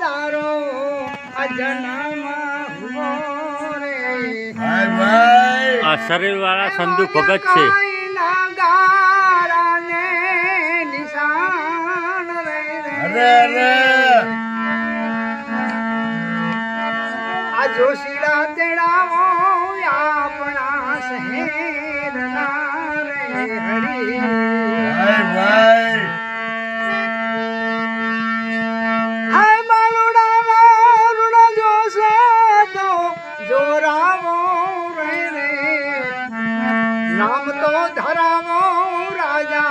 તારો અજન્મ હુઓ રે આ શરીર વાળા સંધુ ભગત છે. આ જોશીડા તેડાવો આપણા શહેર ના રે હરી હાય બાલુડા રૂડા જોશે તો જોરાવો રે રે નામ તો ધરાવો રાજા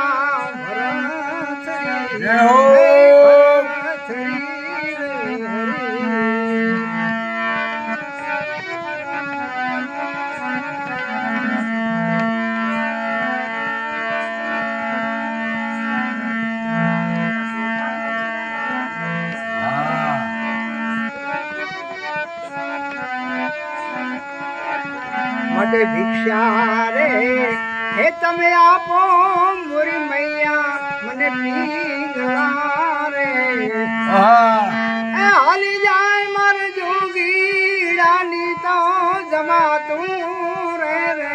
ભરત જય હો માટે ભિક્ષા રે હે તમે આપો મોરી મૈયા મને પીંગલા રે હાલી જાય મારે જોગીડાની તો જમાતું રે રે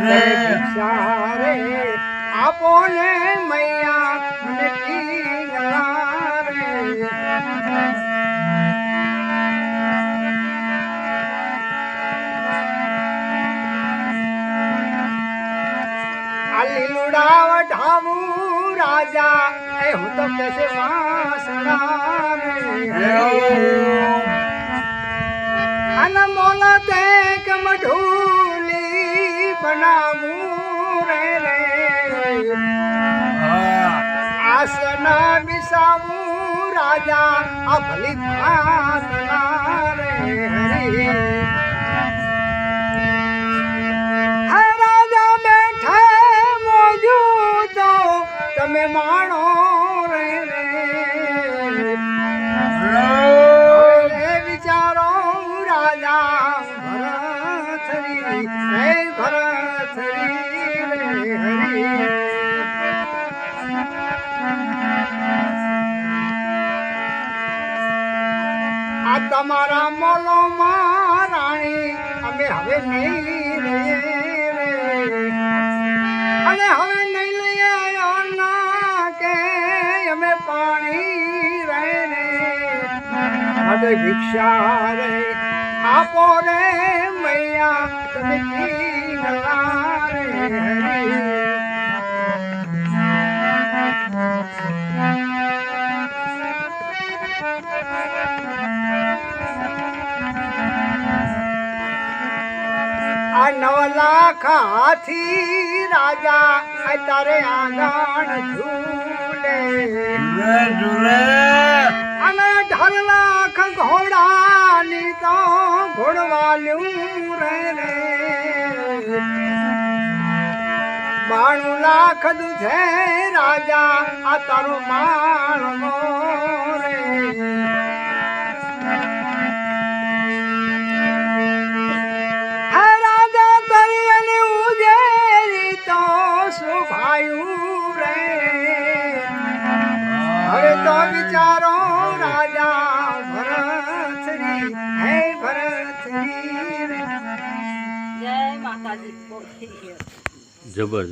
ભિક્ષા રે આપો ને મૈયા મને પીંગલા રે લીલુડા વઢાવું રાજા એ હું તો કેસે વાસણા અને મોલ તે કમઢૂલી બનાવું રે રે આસના બિસાવું રાજા આ ભલી થાતના રે હરી તમે માણો રે રે વિચારો રાજા ભરથરી હે ભરથરી રે હરી આ તમારા મોલોમાં રાણી અમે હવે નહીં રે અને હવે નહીં લઈએ અમે પાણી રે માટે ભિક્ષા રે આપો રે મૈયા તમે પીંગલા રે હરી આ 9 લાખ હાથી રાજા તારે આંગણ ઝૂલે અને 18 લાખ ઘોડાની તો ઘોડવાલ્યું રે 92 લાખ દૂધે રાજા આ તારો માળનો રે શોભાયું રે હવે તો વિચારો રાજા ભરથરી હે ભરથરી જબરદસ્ત.